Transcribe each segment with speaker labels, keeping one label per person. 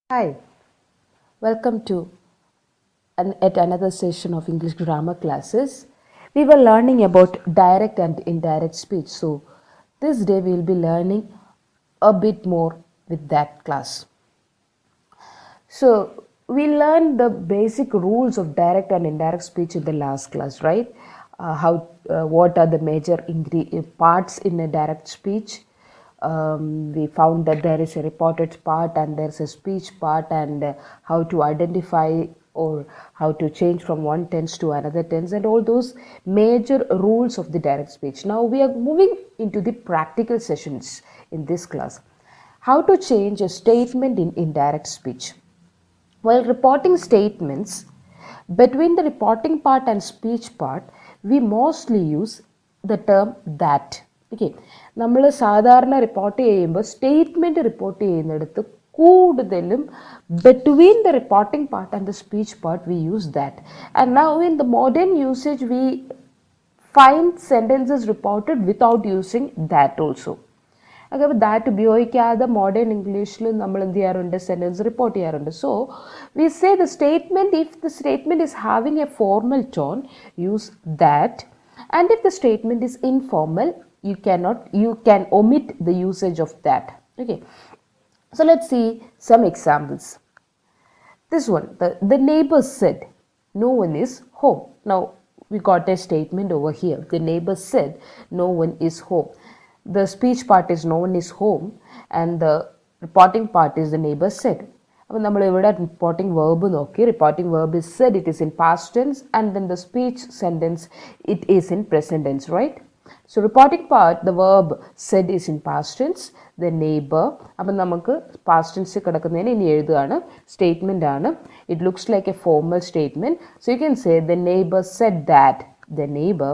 Speaker 1: Hi, welcome to at another session of English grammar classes. We were learning about direct and indirect speech. So this day we will be learning a bit more with that class. So we learned the basic rules of direct and indirect speech in the last class, right? What are the major parts in a direct speech? We found that there is a reported part and there's a speech part, and how to identify or how to change from one tense to another tense, and all those major rules of the direct speech. Now we are moving into the practical sessions in this class. How to change a statement in indirect speech. While reporting statements, between the reporting part and speech part, we mostly use the term that. Okay, നമ്മൾ സാധാരണ report ചെയ്യുമ്പോൾ statement report ചെയ്യുന്നിടത്ത് കൂടുതലും between the reporting part and the speech part we use that. And now in the modern usage we find sentences reported without using that also. Okay, അപ്പോൾ that ഉപയോഗിക്കാതെ modern ഇംഗ്ലീഷിൽ നമ്മൾ എന്ത് ചെയ്യാറുണ്ട്, sentence report ചെയ്യാറുണ്ട്. So we say the statement, if the statement is having A formal tone, use that, and if the statement is informal, you can omit the usage of that. Okay, so let's see some examples. This one, the neighbor said no one is home. Now we got a statement over here. The neighbor said no one is home. The speech part is no one is home, and the reporting part is the neighbor said. അപ്പോൾ നമ്മൾ ഇവിടെ reporting verb നോക്കി. Reporting verb is said, it is in past tense, and then the speech sentence it is in present tense, right? So reporting part, the verb said is in past tense, the neighbor. അപ്പോൾ നമുക്ക് past tense കിടക്കുന്നതിന് ഇനി എഴുതുകയാണ്, statement ആണ്. It looks like a formal statement. So you can say the neighbor said that, the neighbor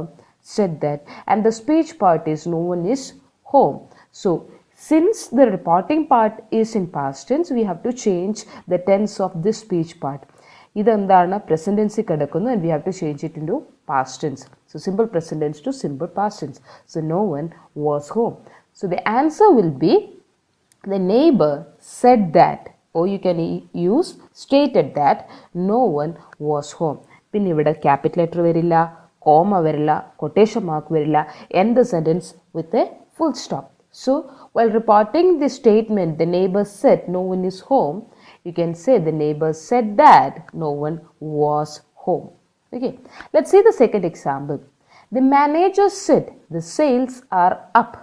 Speaker 1: said that, and the speech part is no one is home. So since the reporting part is in past tense, we have to change the tense of this speech part. ഇതെന്താണ്, present ടെൻസിൽ കിടക്കുന്നു, and we have to change it into past tense. So simple present tense to simple past tense. So no one was home. So the answer will be the neighbor said that, or you can use stated that no one was home. പിന്നെ ഇവിടെ capital letter വരില്ല, comma വരില്ല, quotation mark വരില്ല, end the sentence with a full stop. So while reporting the statement the neighbor said no one is home, you can say the neighbor said that no one was home. Okay, let's see the second example. The manager said the sales are up.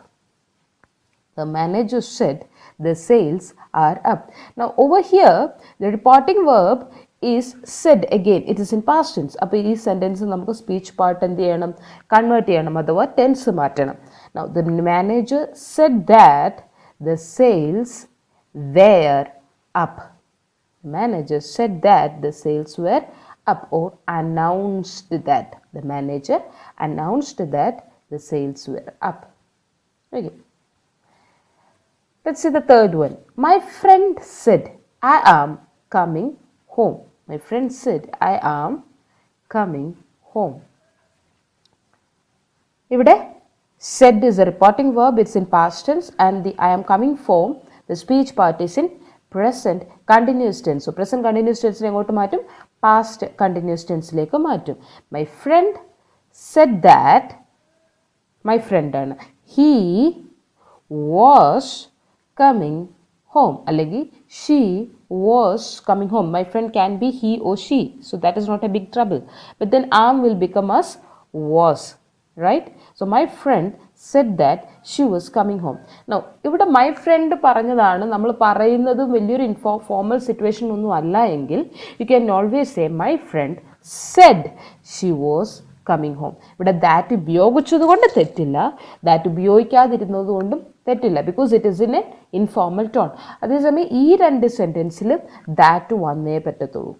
Speaker 1: The manager said the sales are up. Now over here the reporting verb is said again. It is in past tense. അപ്പോൾ ഈ sentence നമുക്ക് speech part എന്ത് ചെയ്യണം, convert ചെയ്യണം, അഥവാ tense മാറ്റണം. Now the manager said that the sales were up. The manager said that the sales were up, or announced that. The manager announced that the sales were up. Okay, let's see the third one. My friend said I am coming home. My friend said I am coming home. ഇവിടെ said is a reporting verb, it's in past tense, and the I am coming form, the speech part is in present continuous tense. So present continuous tense എങ്ങോട്ട് മാറ്റും, past continuous tenseലേക്ക് മാറ്റും. My friend said that, my friend ആണ്, he was coming home, അല്ലെങ്കിൽ she was coming home. My friend can be he or she, so that is not a big trouble. But then am will become as was, right? So my friend said that she was coming home. Now ഇവിടെ my friend പറഞ്ഞതാണ്, നമ്മൾ പറയുന്നത് വലിയൊരു formal situation ഒന്നും അല്ല എങ്കിൽ you can always say my friend said she was coming home. ഇവിടെ that ഉപയോഗിച്ചത് കൊണ്ട് തെറ്റില്ല, ദാറ്റ് ഉപയോഗിക്കാതിരുന്നത് കൊണ്ടും തെറ്റില്ല, because it is in A informal tone. അതേസമയം ഈ രണ്ട് സെൻറ്റൻസിൽ ദാറ്റ് വന്നേ പറ്റത്തുള്ളൂ.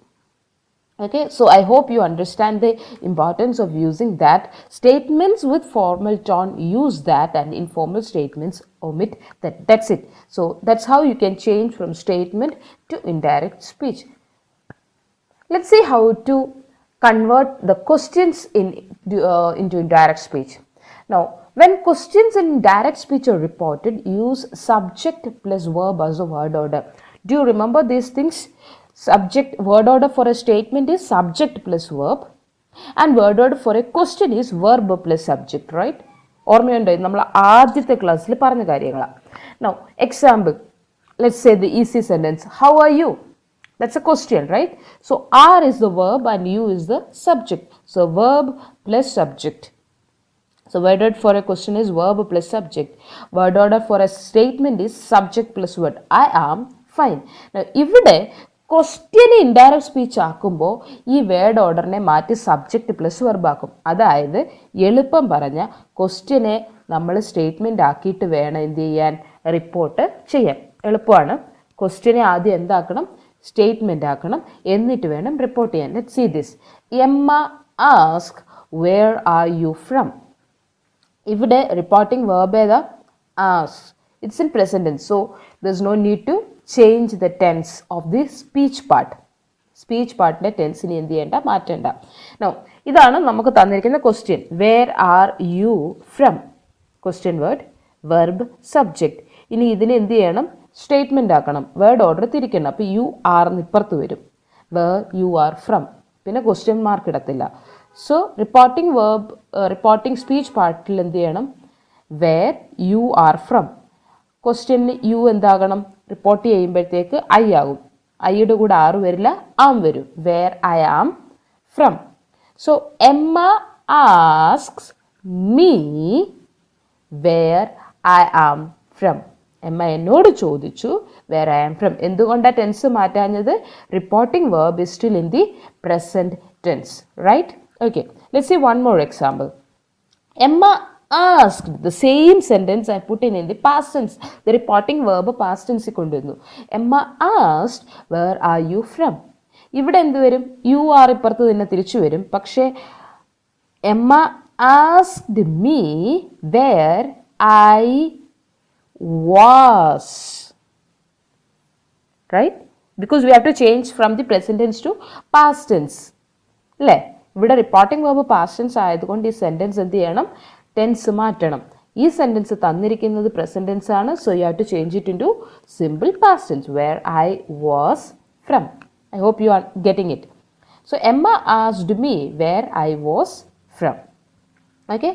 Speaker 1: Okay, so I hope you understand the importance of using that. Statements with formal tone use that, and informal statements omit that. That's it. So that's how you can change from statement to indirect speech. Let's see how to convert the questions into indirect speech. Now when questions in direct speech are reported, use subject plus verb as a word order. Do you remember these things? Subject word order for a statement is subject plus verb, and word order for a question is verb plus subject, right? ഓർമ്മയുണ്ടോ? നമ്മൾ ആദ്യത്തെ ക്ലാസ്സിൽ പറഞ്ഞ കാര്യങ്ങളാണ്. Now, example, let's say the easy sentence, how are you? That's a question, right? So are is the verb and you is the subject. So verb plus subject. So word order for a question is verb plus subject. Word order for a statement is subject plus word. I am fine. Now ഇവിടെ question indirect speech ആക്കുമ്പോൾ ഈ word ഓർഡറിനെ മാറ്റി subject plus verb ആക്കും. അതായത് എളുപ്പം പറഞ്ഞ ക്വസ്റ്റ്യനെ നമ്മൾ statement ആക്കിയിട്ട് വേണം എന്ത് ചെയ്യാൻ, റിപ്പോർട്ട് ചെയ്യാൻ. എളുപ്പമാണ്. ക്വസ്റ്റ്യനെ ആദ്യം എന്താക്കണം, സ്റ്റേറ്റ്മെൻ്റ് ആക്കണം, എന്നിട്ട് വേണം റിപ്പോർട്ട് ചെയ്യാൻ. Let's see this. Emma ask where are you from. ഇവിടെ റിപ്പോർട്ടിംഗ് വേർബ് ഏതാ? Ask. It's in present tense. So there is no need to change the tense of the speech part. Speech പാർട്ടിൻ്റെ ടെൻസിന് എന്ത് ചെയ്യേണ്ട, മാറ്റേണ്ട. No, ഇതാണ് നമുക്ക് തന്നിരിക്കുന്ന question. Where are you from? Question word, verb, subject. ഇനി ഇതിന് എന്ത് ചെയ്യണം, സ്റ്റേറ്റ്മെൻ്റ് ആക്കണം. വേർഡ് ഓർഡർ തിരിക്കണം. അപ്പോൾ യു ആർ ഇപ്പുറത്ത് വരും. Where you are from. പിന്നെ ക്വസ്റ്റ്യൻ മാർക്ക് ഇടത്തില്ല. So reporting verb, reporting speech പാർട്ടിൽ എന്ത് ചെയ്യണം, വേർ യു ആർ ഫ്രം. ക്വസ്റ്റ്യന് യു എന്താകണം, റിപ്പോർട്ട് ചെയ്യുമ്പോഴത്തേക്ക് ഐ ആകും. ഐയുടെ കൂടെ ആറ് വരില്ല, ആം വരും. Where I am from. So Emma asks me where I am from. Emma എന്നോട് ചോദിച്ചു വേർ ഐ ആം ഫ്രം. എന്തുകൊണ്ടാണ് ടെൻസ് മാറ്റാഞ്ഞത്? Reporting verb is still in the present tense, right? Okay, let's see one more example. Emma asked. The same sentence I put in the past tense. The reporting verb past tense കൊണ്ടുവന്നു. Emma asked where are you from. ഇവിടെ എന്ത് വരും? U are ഇപ്പുറത്ത് തന്നെ തിരിച്ചു വരും. പക്ഷേ Emma asked me where I was, right? Because we have to change from the present tense to past tense. അല്ലേ? ഇവിടെ റിപ്പോർട്ടിംഗ് വേർബ് പാസ്റ്റ് ടെൻസ് ആയതുകൊണ്ട് ഈ സെൻറ്റൻസ് എന്ത് ചെയ്യണം, ടെൻസ് മാറ്റണം. ഈ സെൻറ്റൻസ് തന്നിരിക്കുന്നത് പ്രസന്റ് ടെൻസ് ആണ്. So you have to change it in to simple past tense. Where I was from. I hope you are getting it. So Emma asked me where I was from. Okay,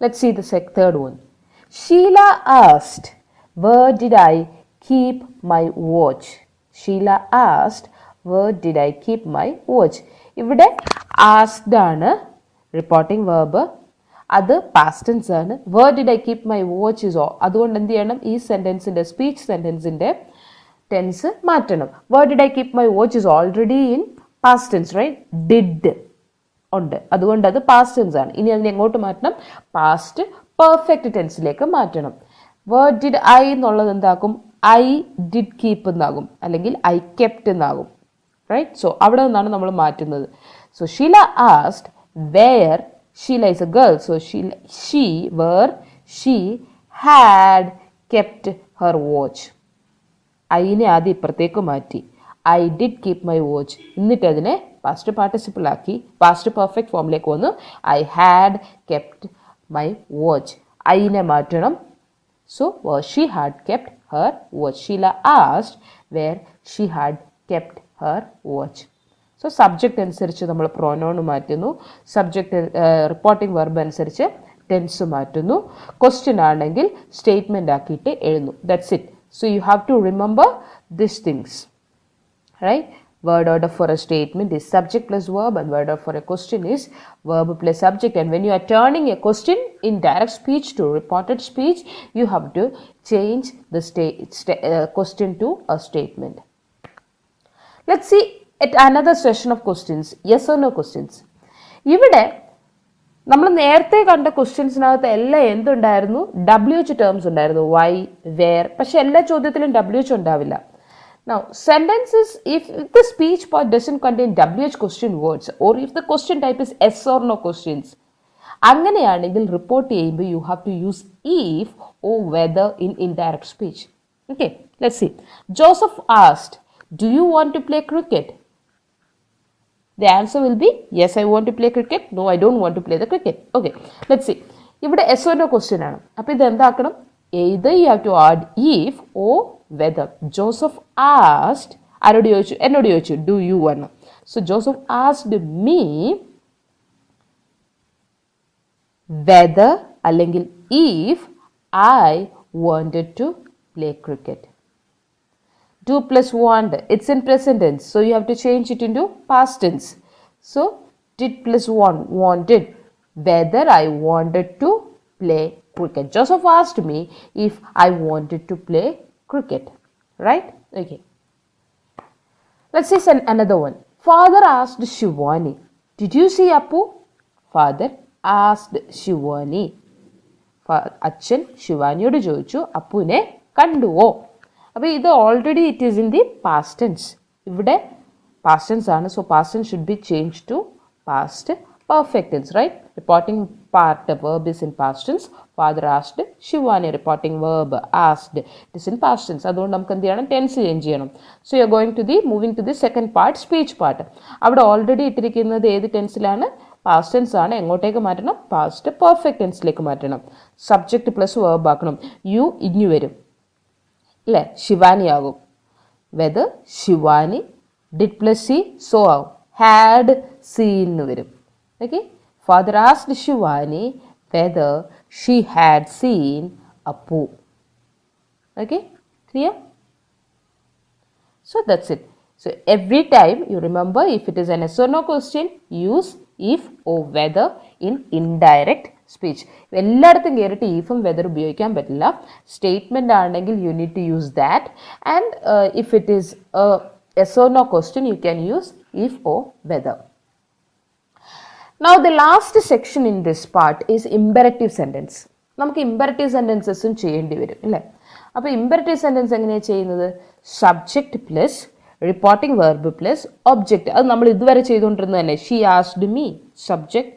Speaker 1: let's see the third one. Sheila asked where did I keep my watch. Sheela asked where did I keep my watch. ഇവിടെ asked ആണ് reporting verb, അത് past tense ആണ്. Where did I keep my watch is ഓ. അതുകൊണ്ട് എന്ത് ചെയ്യണം, ഈ സെൻറ്റൻസിൻ്റെ സ്പീച്ച് സെൻറ്റൻസിൻ്റെ ടെൻസ് മാറ്റണം. Where did I keep my watch is already in past tense, right? Did ഉണ്ട്, അതുകൊണ്ട് അത് പാസ്റ്റ് ടെൻസ് ആണ്. ഇനി അതിനെ എങ്ങോട്ട് മാറ്റണം, പാസ്റ്റ് പെർഫെക്റ്റ് ടെൻസിലേക്ക് മാറ്റണം. വേർ ഡിഡ് ഐ എന്നുള്ളത് എന്താക്കും, ഐ ഡിഡ് കീപ്പ് എന്നാകും, അല്ലെങ്കിൽ ഐ കെപ്റ്റ് എന്നാകും, റൈറ്റ്? സോ അവിടെ നിന്നാണ് നമ്മൾ മാറ്റുന്നത്. So Sheela asked where, Sheela is a girl, so she where she had kept her watch. ഐനെ ആദ്യം ഇപ്പുറത്തേക്ക് മാറ്റി. I did keep my watch. എന്നിട്ട് അതിനെ പാസ്റ്റ് പാർട്ടിസിപ്പിൾ ആക്കി പാസ്റ്റ് പെർഫെക്റ്റ് ഫോമിലേക്ക് വന്നു. I had kept my watch. ഐനെ മാറ്റണം. So she had kept her watch. Sheela asked where she had kept her watch. So subject അനുസരിച്ച് നമ്മൾ പ്രോനൗൺ മാറ്റുന്നു. സബ്ജക്റ്റ് റിപ്പോർട്ടിംഗ് വെർബ് അനുസരിച്ച് ടെൻസ് മാറ്റുന്നു. ക്വസ്റ്റ്യൻ ആണെങ്കിൽ സ്റ്റേറ്റ്മെൻ്റ് ആക്കിയിട്ട് എഴുതുന്നു. That's it. So you have to remember this things, right? Word order for a statement is subject plus verb, and word order for a question is verb plus subject. And when you are turning a question in direct speech to reported speech, you have to change the question to a statement. Let's see at another session of questions, yes or no questions. ഇവിടെ നമ്മൾ നേരത്തെ കണ്ട ക്വസ്റ്റ്യൻസിനകത്ത് എല്ലാം എന്തുണ്ടായിരുന്നു, WH terms ഉണ്ടായിരുന്നു, Y, where. പക്ഷെ എല്ലാ ചോദ്യത്തിലും WH ഉണ്ടാവില്ല. Now, sentences, if the speech part doesn't contain WH question words, or if the question type is yes or no questions, അങ്ങനെയാണെങ്കിൽ റിപ്പോർട്ട് ചെയ്യുമ്പോൾ you have to use if or whether in indirect speech. Okay, let's see. Joseph asked, do you want to play cricket? The answer will be yes, I want to play cricket. No, I don't want to play the cricket. Okay, let's see. ഇവിടെ S oh no question ആണ്. അപ്പോൾ ഇത് എന്താക്കണം? either you have to add if or whether. Joseph asked, ആരോട് ചോദിച്ചു? എന്നോട് ചോദിച്ചു, do you എന്ന്. So Joseph asked me whether അല്ലെങ്കിൽ if I wanted to play cricket. Do plus want, it's in present tense, so you have to change it into past tense. So did plus want, wanted, whether I wanted to play cricket. Joseph asked me if I wanted to play cricket, right? Okay, let's see another one. Father asked Shivani, did you see Appu? Father asked Shivani. അച്ഛൻ ശിവാനിയോട് ചോദിച്ചു, അപ്പുവിനെ കണ്ടുവോ? അപ്പോൾ ഇത് already it is in the past tense. ഇവിടെ past tense ആണ്. So past tense should be change to past perfect tense, right? Reporting part verb is in past tense. Father asked Shivani, reporting verb asked it is in past tense. അതുകൊണ്ട് നമുക്ക് എന്ത് ചെയ്യണം? Tense change ചെയ്യണം. So you are going to the moving to the second part, speech part. അവിടെ already ഇട്ടിരിക്കുന്നത് ഏത് ടെൻസിലാണ്? Past tense ആണ്. എങ്ങോട്ടേക്ക് മാറ്റണം? പാസ്റ്റ് പെർഫെക്റ്റ് ടെൻസിലേക്ക് മാറ്റണം. സബ്ജക്റ്റ് പ്ലസ് വെർബ് ആക്കണം. യു ഇഞ്ഞു വരും അല്ലേ? ശിവാനി ആകും. Whether Shivani, did plus C so ആവും. ഹാഡ് സീൻ എന്ന് വരും. Okay, father asked Shivani whether she had seen Appu. Okay, clear? So that's it. So every time you remember, if it is an yes or no question, use if or whether in indirect speech. എല്ലായിടത്തും കയറിയിട്ട് ഈഫും whether ഉപയോഗിക്കാൻ പറ്റില്ല. Statement ആണെങ്കിൽ you need to use that. And if it is yes or no question, you can use if or whether. Now the last section in this part is imperative sentence. നമുക്ക് imperative sentences ചെയ്യേണ്ടി വരും അല്ലേ? അപ്പോൾ imperative sentence എങ്ങനെയാണ് ചെയ്യുന്നത്? Subject plus reporting verb plus object. അത് നമ്മൾ ഇതുവരെ ചെയ്തുകൊണ്ടിരുന്നത് തന്നെ. She asked me, subject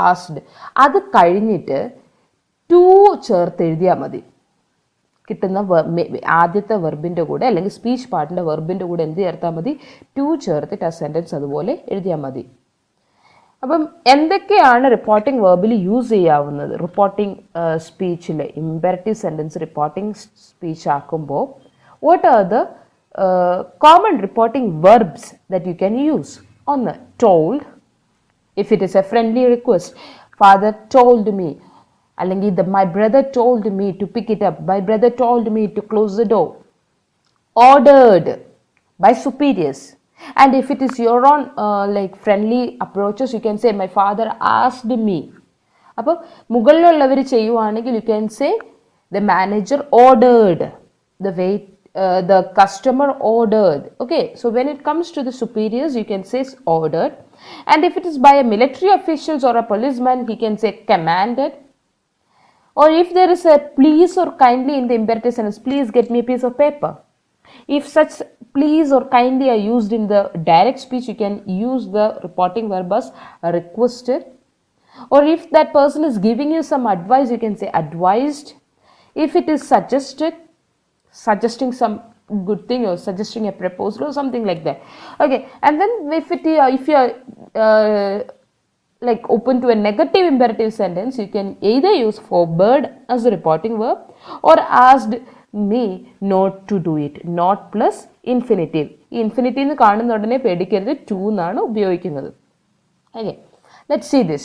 Speaker 1: asked. അത് കഴിഞ്ഞിട്ട് ടു ചേർത്ത് എഴുതിയാൽ മതി. കിട്ടുന്ന ആദ്യത്തെ വെർബിൻ്റെ കൂടെ അല്ലെങ്കിൽ സ്പീച്ച് പാർട്ടിൻ്റെ വെർബിൻ്റെ കൂടെ എന്ത് ചേർത്താൽ മതി? ടു ചേർത്തിട്ട് ആ സെൻറ്റൻസ് അതുപോലെ എഴുതിയാൽ മതി. അപ്പം എന്തൊക്കെയാണ് റിപ്പോർട്ടിംഗ് വെർബിൽ യൂസ് ചെയ്യാവുന്നത്? റിപ്പോർട്ടിംഗ് സ്പീച്ചിൽ ഇമ്പെററ്റീവ് സെൻറ്റൻസ് റിപ്പോർട്ടിംഗ് സ്പീച്ച് ആക്കുമ്പോൾ what are the common reporting verbs that you can use? ഒന്ന്, told, if it is a friendly request. Father told me, അല്ലെങ്കിൽ my brother told me to pick it up. My brother told me to close the door. Ordered by superiors. And if it is your own like friendly approaches, you can say my father asked me. അപ്പോൾ മുകളിലുള്ളവർ ചെയ്യുവാണെങ്കിൽ you can say the manager ordered, the customer ordered. Okay, so when it comes to the superiors, you can say ordered. And if it is by a military officials or a policeman, he can say commanded. Or if there is a please or kindly in the imperative sentence, please get me a piece of paper. If such please or kindly are used in the direct speech, you can use the reporting verb as requested. Or if that person is giving you some advice, you can say advised. If it is suggesting some good thing or suggesting a proposal or something like that. Okay, and then if you are like open to a negative imperative sentence, you can either use forbade as a reporting verb or asked me not to do it. Not plus infinitive. ഈ infinitive എന്ന് കാണുന്ന ഉടനെ പേടിക്കരുത്, to എന്നാണ് ഉപയോഗിക്കുന്നത്. Okay, let's see this.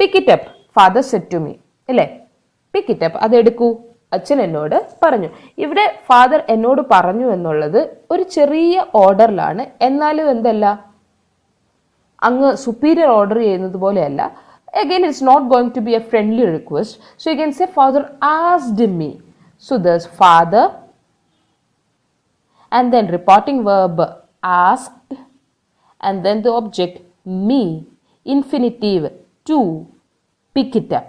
Speaker 1: Pick it up, father said to me. അല്ലേ? Pick it up, അതെടുക്കൂ, അച്ഛൻ എന്നോട് പറഞ്ഞു. ഇവിടെ ഫാദർ എന്നോട് പറഞ്ഞു എന്നുള്ളത് ഒരു ചെറിയ ഓർഡറിലാണ്. എന്നാലും എന്തല്ല, അങ്ങ് സുപ്പീരിയർ ഓർഡർ ചെയ്യുന്നത് പോലെയല്ല. Again, it's not going to be a friendly request. So you can say father asked me. So there's father and then reporting verb asked and then the object me, infinitive to pick it up.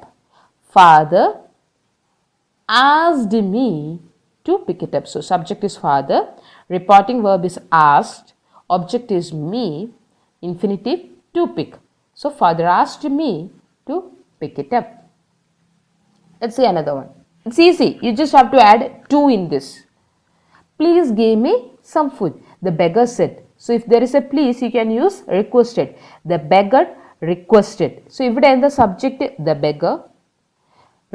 Speaker 1: Father asked me to pick it up. So subject is father, reporting verb is asked, object is me, infinitive to pick. So father asked me to pick it up. Let's see another one. It's easy. You just have to add to in this. Please give me some food, the beggar said. So if there is a please, you can use requested. The beggar requested. So ഇവിടെ എന്താ subject? The beggar.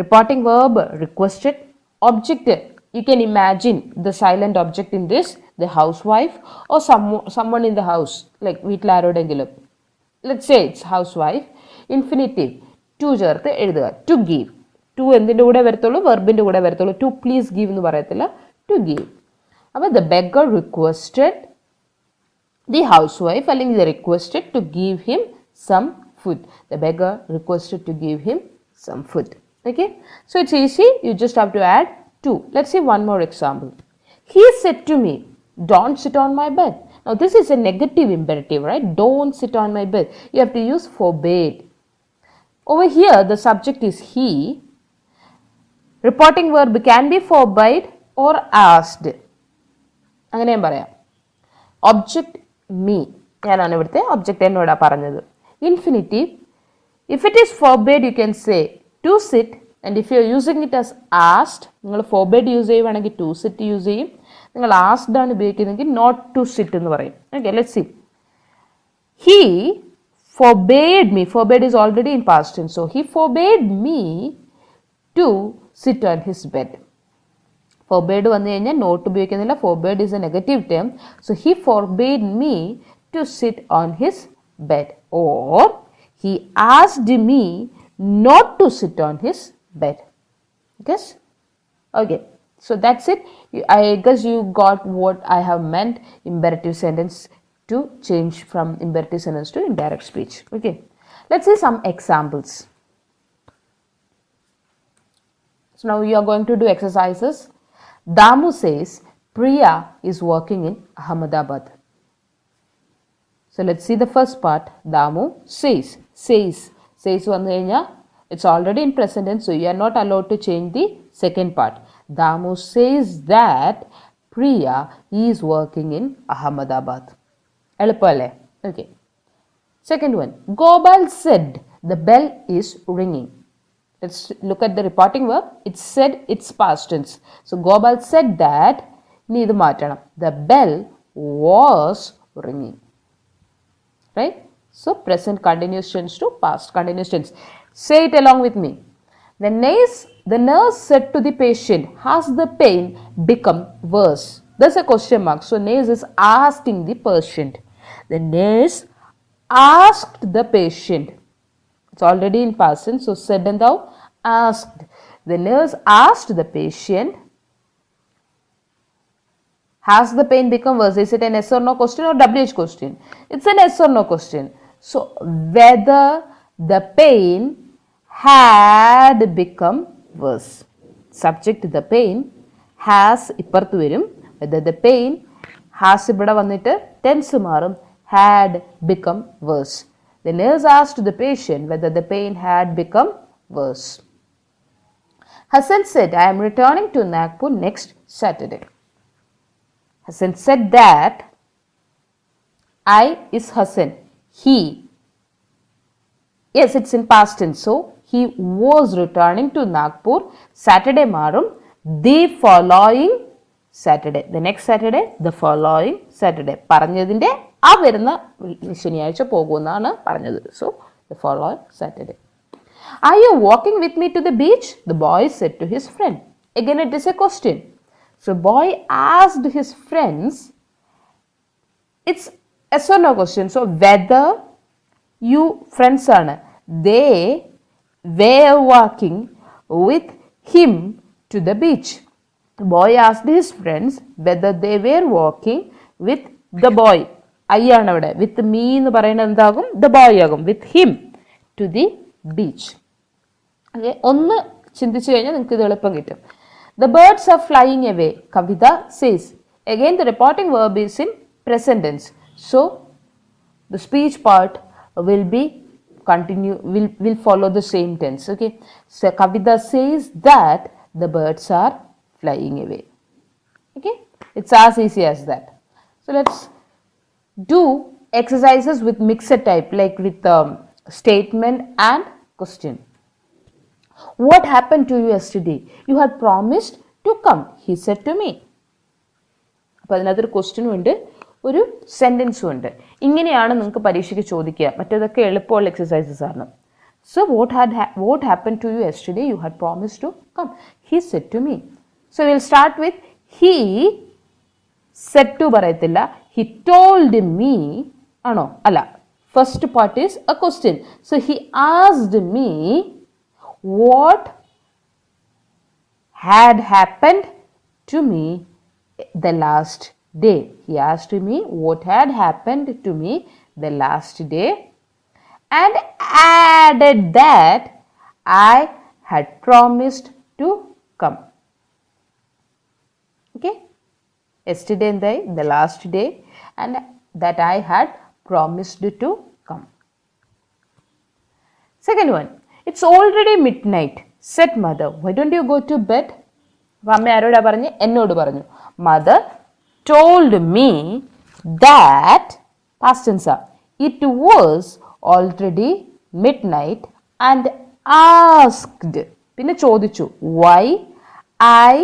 Speaker 1: Reporting verb requested. Object, you can imagine the silent object in this, the housewife or someone in the house, like വീട്ടിൽ ആരോടെങ്കിലും. Let's say it's housewife. Infinitive, to ചേർത്ത് എഴുതുക. To give. To എന്തിൻ്റെ കൂടെ വരത്തുള്ളൂ? വെർബിൻ്റെ കൂടെ വരത്തുള്ളൂ. To please give എന്ന് പറയത്തില്ല. To give. അപ്പോൾ the beggar requested the housewife, അല്ലെങ്കിൽ they requested to give him some food. The beggar requested to give him some food. Okay, so it's easy. You just have to add to. Let's see one more example. He said to me, don't sit on my bed. Now this is a negative imperative, right? Don't sit on my bed. You have to use forbade. Over here the subject is he. Reporting verb can be forbade or asked. അങ്ങനെ ഞാൻ പറയാം. Object me. ഞാനാണ് ഇവിടുത്തെ object എന്നോടാ പറഞ്ഞത്. Infinitive, if it is forbade you can say to sit, and if you are using it as asked, നിങ്ങൾ forbade use ചെയ്യുവാണെങ്കിൽ to sit use ചെയ്യും. നിങ്ങൾ asked ആണ് ഉപയോഗിക്കുന്നതെങ്കിൽ not to sit എന്ന് പറയും. Okay, let's see. He forbade me. Forbade is already in past tense, so he forbade me to sit on his bed. Forbade വന്നു കഴിഞ്ഞാൽ not ഉപയോഗിക്കുന്നില്ല. Forbade is a negative term, so he forbade me to sit on his bed, or he asked me not to sit on his bed. Yes? Okay, so that's it. I guess you got what I have meant imperative sentence to change from imperative sentence to indirect speech. Okay, let's see some examples. So now you are going to do exercises. Damu says Priya is working in Ahmedabad. So let's see the first part. Damu says. Says വന്നു കഴിഞ്ഞാൽ it's already in present tense, so you are not allowed to change the second part. Damu says that Priya is working in Ahmedabad. എളുപ്പമല്ലേ? Okay. Second one. Gopal said the bell is ringing. Let's look at the reporting verb. It said, it's past tense. So Gopal said that, ഇനി ഇത് മാറ്റണം. The bell was ringing. Right? So present continuous tense to past continuous tense. Say it along with me. The nurse said to the patient, has the pain become worse? There's a question mark. So nurse is asking the patient. The nurse asked the patient. It's already in past tense, so said and thou asked. The nurse asked the patient, has the pain become worse? Is it an yes or no question or WH question? It's an yes or no question. So whether the pain had become worse. Subject the pain, has ഇപ്പുറത്ത് വരും. Whether the pain, has ഇവിടെ വന്നിട്ട് tense മാറും, had become worse. The nurse asked the patient whether the pain had become worse. Hassan said, I am returning to Nagpur next Saturday. Hassan said that I is Hassan. He. Yes, it's in past tense. So he was returning to Nagpur. Saturday marum. The following Saturday. The next Saturday. The following Saturday. പറഞ്ഞതിന്റെ ആ വരുന്ന ശനിയാഴ്ച പോകുമെന്നാണ് പറഞ്ഞത്. So the following Saturday. Are you walking with me to the beach? The boy said to his friend. Again it is a question. So boy asked his friends. It's a yes or no question. So whether you friends are, they were walking with him to the beach. The boy asked his friends whether they were walking with the boy. അയ്യാണ് അവിടെ. With me എന്ന് പറയുന്നത് എന്താകും? The boy ആകും. With him to the beach. Okay, ഒന്ന് ചിന്തിച്ചു കഴിഞ്ഞാൽ നിങ്ങൾക്ക് ഇത് എളുപ്പം കിട്ടും. The birds are flying away. Kavitha says. Again the reporting verb is in present tense. So the speech part will be will follow the same tense. Okay, so Kavita says that the birds are flying away. Okay, it's as easy as that. So let's do exercises with mixed type, like with statement and question. What happened to you yesterday? You had promised to come, he said to me. അപ്പോൾ അതിനകത്തൊരു ക്വസ്റ്റ്യനും ഉണ്ട്, ഒരു സെൻറ്റൻസും ഉണ്ട്. ഇങ്ങനെയാണ് നിങ്ങൾക്ക് പരീക്ഷയ്ക്ക് ചോദിക്കുക. മറ്റേതൊക്കെ എളുപ്പമുള്ള എക്സസൈസസ് ആണ്. So what happened to you yesterday? You had promised to come. He said to me. So we'll start with he said to പറയത്തില്ല. He told me. ആണോ? അല്ല. First part is a question. So he asked me what had happened to me the last day. He asked me what had happened to me the last day and added that I had promised to come. Okay? Yesterday and the last day and that I had promised to come. Second one, it's already midnight, said mother. Why don't you go to bed? അമ്മ ആരോടാ പറഞ്ഞു? എന്നോട് പറഞ്ഞു. Mother told me that past tense it was already midnight and asked പിന്നെ ചോദിച്ചു why I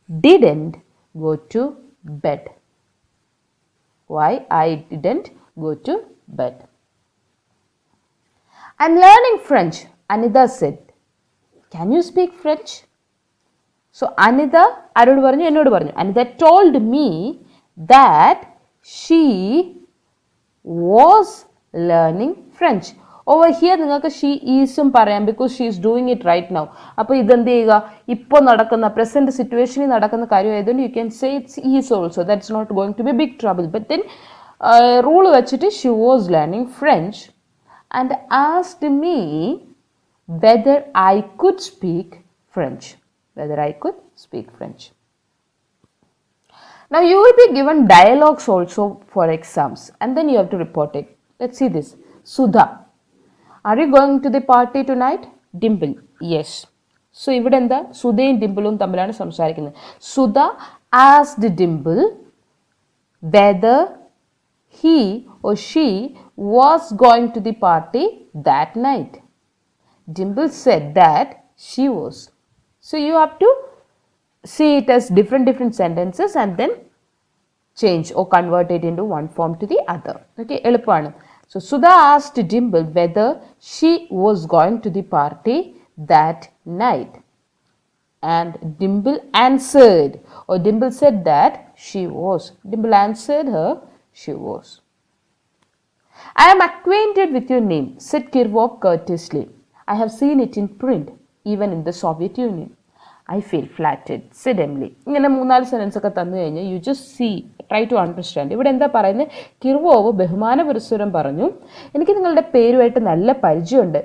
Speaker 1: didn't go to bed. Why I didn't go to bed. I'm learning French, Anida said. Can you speak French? So Anida ആരോട് പറഞ്ഞു? എന്നോട് പറഞ്ഞു. Anida told me that she was learning French. Over here നിങ്ങൾക്ക് she isഉം പറയാം because she is doing it right now. അപ്പോൾ ഇതെന്ത് ചെയ്യുക? ഇപ്പോൾ നടക്കുന്ന പ്രസന്റ് സിറ്റുവേഷനിൽ നടക്കുന്ന കാര്യമായതുകൊണ്ട് you can say it's is also. That's not going to be big trouble. But then rule വെച്ചിട്ട് she was learning French and asked me whether I could speak French. Whether I could speak French. Now you will be given dialogues also for exams and then you have to report it. Let's see this. Sudha, are you going to the party tonight? Dimple, yes. So ഇവിടെ എന്താ? സുധയും ഡിംപിളും തമ്മിലാണ് സംസാരിക്കുന്നത്. Sudha asked Dimple whether he or she was going to the party that night. Dimple said that she was. So you have to see it as different sentences and then change or convert it into one form to the other. Okay, എളുപ്പമാണ്. So Sudha asked Dimple whether she was going to the party that night. And Dimple answered, or Dimple said that she was. Dimple answered her, she was. I am acquainted with your name, said Kirvov courteously. I have seen it in print, even in the Soviet Union. I feel flattered, said Emily. ഇങ്ങനെ 3-4 sentence ഒക്കെ തന്നു കഴിഞ്ഞാൽ you just see try to understand. ഇവിടെ എന്താ പറയുന്നത്? കിർവോവ് ബഹുമാന പുരസ്സരം പറഞ്ഞു, എനിക്ക് നിങ്ങളുടെ പേരുമായിട്ട് നല്ല പരിചയമുണ്ട്,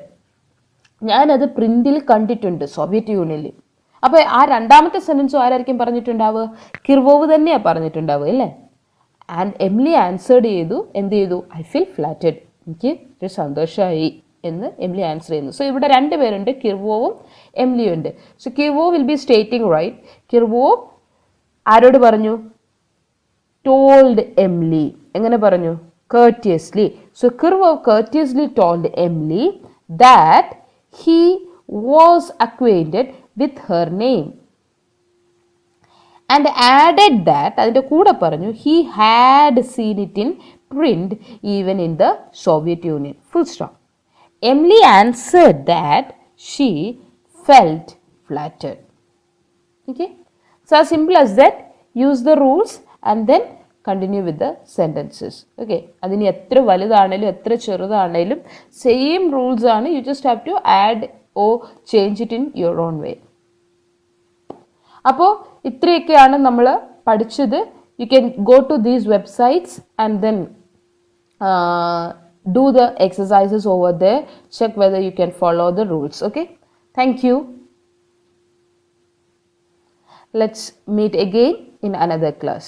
Speaker 1: ഞാനത് പ്രിന്റിൽ കണ്ടിട്ടുണ്ട് സോവിയറ്റ് യൂണിയനിൽ. അപ്പോൾ ആ രണ്ടാമത്തെ സെൻറ്റൻസും ആരായിരിക്കും പറഞ്ഞിട്ടുണ്ടാവുക? കിർവോവ് തന്നെയാണ് പറഞ്ഞിട്ടുണ്ടാവുക അല്ലേ? ആൻഡ് എമിലി ആൻസേർഡ് ചെയ്തു, എന്ത് ചെയ്തു? ഐ ഫീൽ ഫ്ലാറ്റഡ്, എനിക്ക് ഒരു സന്തോഷമായി എന്ന് എമിലി ആൻസർ ചെയ്യുന്നു. സോ ഇവിടെ 2 പേരുണ്ട്, കിർവോവും എമിലിയും ഉണ്ട്. So Kirvo will be stating right. Kirvo ആരോട് പറഞ്ഞു? Told Emily. എങ്ങനെ പറഞ്ഞു? courteously. So Kirvov courteously told Emily that he was acquainted with her name and added that അതിൻ്റെ കൂടെ പറഞ്ഞു he had seen it in print even in the Soviet Union. Full stop. Emily answered that she felt flattered. Okay, so as simple as that. Use the rules and then continue with the sentences. Okay, അതിന് എത്ര വലുതാണേലും എത്ര ചെറുതാണേലും same rules ആണ്. You just have to add or change it in your own way. അപ്പോൾ ഇത്രയൊക്കെയാണ് നമ്മൾ പഠിച്ചത്. You can go to these websites and then do the exercises over there. Check whether you can follow the rules. Okay, thank you. Let's meet again in another class.